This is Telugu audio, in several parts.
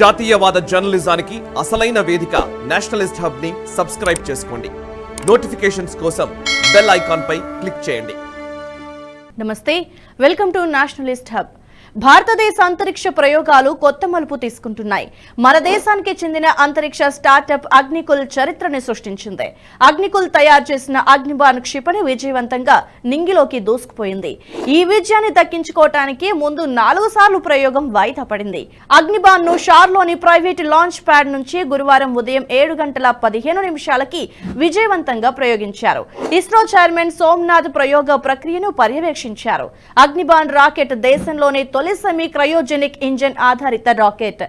జాతీయవాద జర్నలిజానికి అసలైన వేదిక నేషనలిస్ట్ హబ్ ని సబ్స్క్రైబ్ చేసుకోండి. నోటిఫికేషన్స్ కోసం బెల్ ఐకాన్ పై క్లిక్ చేయండి. నమస్తే, వెల్కమ్ టు నేషనలిస్ట్ హబ్. భారతదేశ అంతరిక్ష ప్రయోగాలు కొత్త మలుపు తీసుకుంటున్నాయి. మన దేశానికి చెందిన అంతరిక్ష స్టార్టప్ అగ్నికుల్ చరిత్రని సృష్టించింది. అగ్నికుల్ తయారు చేసిన అగ్నిబాన్ క్షిపణి విజయవంతంగా నింగిలోకి దూసుకుపోయింది. ఈ విజయాన్ని దక్కించుకోవటానికి ముందు 4 సార్లు ప్రయోగం వాయిదా పడింది. అగ్నిబాన్ ను షార్లోని ప్రైవేట్ లాంచ్ ప్యాడ్ నుంచి గురువారం ఉదయం 7:15 విజయవంతంగా ప్రయోగించారు. ఇస్రో చైర్మన్ సోమనాథ్ ప్రయోగ ప్రక్రియను పర్యవేక్షించారు. అగ్నిబాన్ రాకెట్ దేశంలోని తొలి సెమీ క్రయోజెనిక్ ఇంజిన్ ఆధారిత రాకెట్.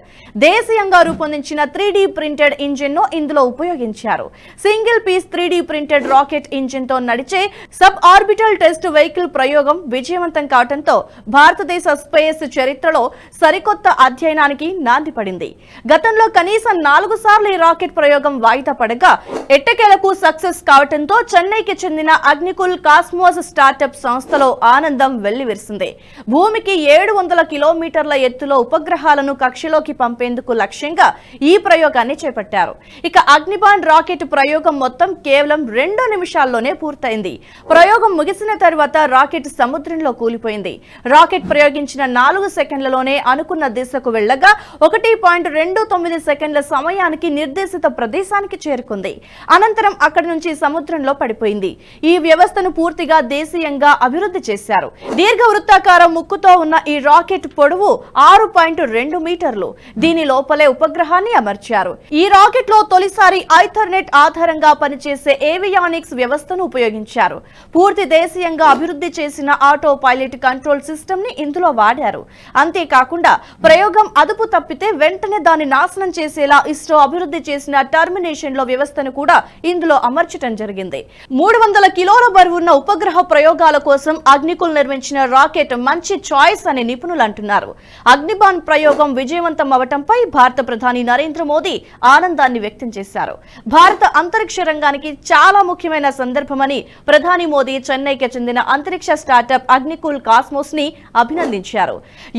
దేశీయంగా రూపొందించిన 3D ప్రింటెడ్ ఇంజిన్ ను ఇందులో ఉపయోగించారు. Single piece 3D printed rocket engine తో నడిచే సబ్ ఆర్బిటల్ టెస్ట్ వెహికల్ ప్రయోగం విజయవంతం కావడంతో భారతదేశ స్పేస్ చరిత్రలో సరికొత్త అధ్యయనానికి నాంది పడింది. గతంలో కనీసం 4 సార్లు ఈ రాకెట్ ప్రయోగం వాయిదా పడగా ఎట్టకేలకు సక్సెస్ కావడంతో చెన్నైకి చెందిన అగ్నికుల్ కాస్మోస్ స్టార్టప్ సంస్థలో ఆనందం వెల్లివిరిసింది. భూమికి 700 కిలోమీటర్ల ఎత్తులో ఉపగ్రహాలను కక్షలోకి పంపేందుకు లక్ష్యంగా ఈ ప్రయోగాన్ని చేపట్టారు. ఇక అగ్నిబాన్ రాకెట్ ప్రయోగం మొత్తం కేవలం 2 నిమిషాల్లోనే పూర్తయింది. ప్రయోగం ముగిసిన తర్వాత రాకెట్ సముద్రంలో కూలిపోయింది. రాకెట్ ప్రయోగించిన 4 సెకండ్లలోనే అనుకున్న దిశకు వెళ్లగా 1.29 సెకండ్ల సమయానికి నిర్దేశిత ప్రదేశానికి చేరుకుంది. అనంతరం అక్కడి నుంచి సముద్రంలో పడిపోయింది. ఈ వ్యవస్థను పూర్తిగా దేశీయంగా అభివృద్ధి చేశారు. దీర్ఘవృత్తాకార ముక్కుతో ఉన్న ఈ రాకెట్ పొడవు 6.2 మీటర్లు. దీని లోపలే ఉపగ్రహాన్ని అమర్చారు. ఈ రాకెట్ లో తొలిసారి ఐథర్నెట్ ఆధారంగా పనిచేసే ఏవియానిక్స్ వ్యవస్థను ఉపయోగించారు. పూర్తి దేశీయంగా అభివృద్ధి చేసిన ఆటో పైలట్ కంట్రోల్ సిస్టమ్ ని ఇందులో వాడారు. అంతేకాకుండా ప్రయోగం అదుపు తప్పితే వెంటనే దాన్ని నాశనం చేసేలా ఇస్రో అభివృద్ధి చేసిన టర్మినేషన్ లో వ్యవస్థను కూడా ఇందులో అమర్చడం జరిగింది. 300 కిలోల బరువున్న ఉపగ్రహ ప్రయోగాల కోసం అగ్నికుల్ నిర్మించిన రాకెట్ మంచి చాయిస్ అని నిపుణులు అంటున్నారు. అగ్నిబాన్ ప్రయోగం విజయవంతం అవటంపై భారత ప్రధాని నరేంద్ర మోదీ ఆనందాన్ని వ్యక్తం చేశారు. భారత అంతరిక్ష రంగానికి చాలా ముఖ్యమైన సందర్భమని ప్రధాని మోదీ చెన్నైకి చెందిన అంతరిక్ష స్టార్టప్ అగ్నికుల్ కాస్మోస్ ని అభినందించారు.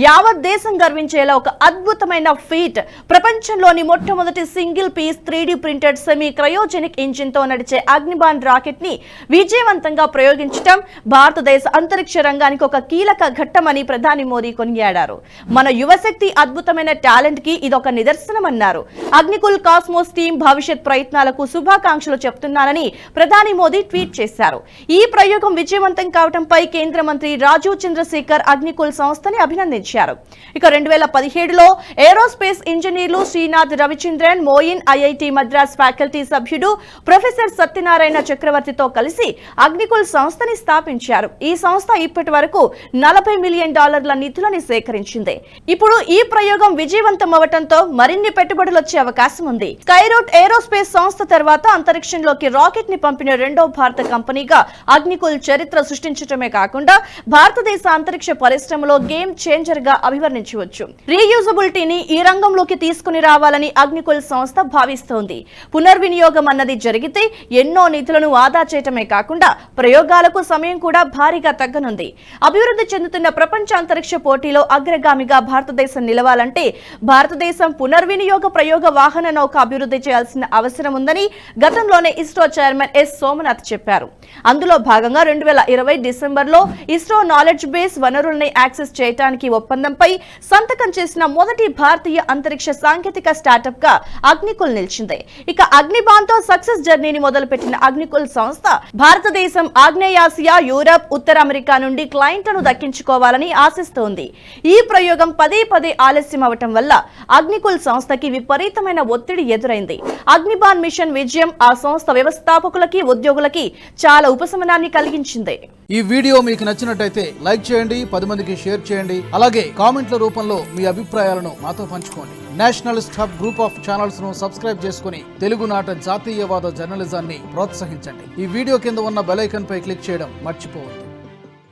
యావత్ దేశం గర్వించేలా ఒక అద్భుతమైన ఫీట్. ప్రపంచంలోని మొట్టమొదటి single piece 3D printed semi cryogenic engine తో నడిచే అగ్నిబాన్ రాకెట్ ని విజయవంతంగా ప్రయోగించడం భారతదేశ అంతరిక్ష రంగానికి ఒక కీలక ఘట్టమని ప్రధాని మోదీ కొనియాడారు. మన యువశక్తి అద్భుతమైన టాలెంట్ కి ఇదొక నిదర్శనమన్నారు. అగ్నికుల్ కాస్మోస్ టీం భవిష్యత్ ప్రయత్నాలకు శుభాకాంక్షలు చెప్తున్నానని ప్రధాని మోదీ ట్వీట్ చేశారు. ఈ ప్రయోగం విజయవంతం కావడంపై కేంద్ర మంత్రి రాజీవ్ చంద్రశేఖర్ అగ్నికుల్ సంస్థని అభినందించారు. ఇక 2017లో ఏరోస్పేస్ ఇంజనీర్లు శ్రీనాథ్ రవిచంద్రన్ మోయిన్ ఐఐటి మద్రాస్ ఫ్యాకల్టీ సభ్యుడు ప్రొఫెసర్ సత్యనారాయణ చక్రవర్తితో కలిసి అగ్నికుల్ సంస్థని స్థాపించారు. ఈ సంస్థ ఇప్పటి వరకు $40 మిలియన్ నిధులని సేకరించింది. ఇప్పుడు ఈ ప్రయోగం విజయవంతం అవటంతో మరిన్ని పెట్టుబడులు వచ్చే అవకాశం ఉంది. స్కైరూట్ ఏరోస్పేస్ సంస్థ తర్వాత అంతరిక్షంలోకి రాకెట్ ని పంపిన 2వ భారత కంపెనీగా అగ్నికుల్ చరిత్ర సృష్టించడమే కాకుండా భారతదేశ అంతరిక్ష పరిశ్రమలో గేమ్ చేంజర్ గా అభివర్ణించవచ్చు. రీయూజబిలిటీని ఈ రంగంలోకి తీసుకుని రావాలని అగ్నికుల్ సంస్థ భావిస్తోంది. పునర్వినియోగం అన్నది జరిగితే ఎన్నో నిధులను ఆదా చేయటమే కాకుండా ప్రయోగాలకు సమయం కూడా భారీగా తగ్గనుంది. అభివృద్ధి చెందుతున్న ప్రపంచ అంతరిక్ష పోటీలో అగ్రగామిగా భారతదేశం నిలవాలంటే భారతదేశం పునర్వినియోగ ప్రయోగ వాహన నౌక అభివృద్ధి చేయాల్సిన అవసరం ఉందని గతంలోనే ఇస్రో చైర్మన్ ఎస్ సోమనాథ్ చెప్పారు. అందులో భాగంగా 2020 డిసెంబర్లో ఇస్రో నాలెడ్జ్ బేస్ వనరుల్ని యాక్సెస్ చేయడానికి ఒప్పందంపై సంతకం చేసిన మొదటి భారతీయ అంతరిక్ష సాంకేతిక స్టార్టప్ గా అగ్నికుల్ నిలిచింది. ఇక అగ్నిబాన్ తో సక్సెస్ జర్నీని మొదలుపెట్టిన అగ్నికుల్ సంస్థ భారతదేశం ఆగ్నేయాసియా, యూరప్, ఉత్తర అమెరికా నుండి క్లయింట్లను దక్కించుకోవాలని ఆశిస్తోంది. ఈ ప్రయోగం పదే ఆలస్యం అవటం వల్ల అగ్నికుల్ సంస్థకి విపరీతమైన ఒత్తిడి ఎదురైంది. అగ్నిబాన్ మిషన్ విజయం ఆ సంస్థ వ్యవస్థాపకులకి, ఉద్యోగులకి చాలా ఉపశమనాన్ని కలిగించింది. ఈ వీడియో మీకు నచ్చినట్టయితే లైక్ చేయండి, 10 మందికి షేర్ చేయండి. అలాగే కామెంట్ల రూపంలో మీ అభిప్రాయాలను మాతో పంచుకోండి. Nationalist hub group of channels ను సబ్స్క్రైబ్ చేసుకుని తెలుగునాట జాతీయవాద జర్నలిజాన్ని ప్రోత్సహించండి. ఈ వీడియో కింద ఉన్న బెల్ ఐకాన్ పై క్లిక్ చేయడం మర్చిపోవద్దు.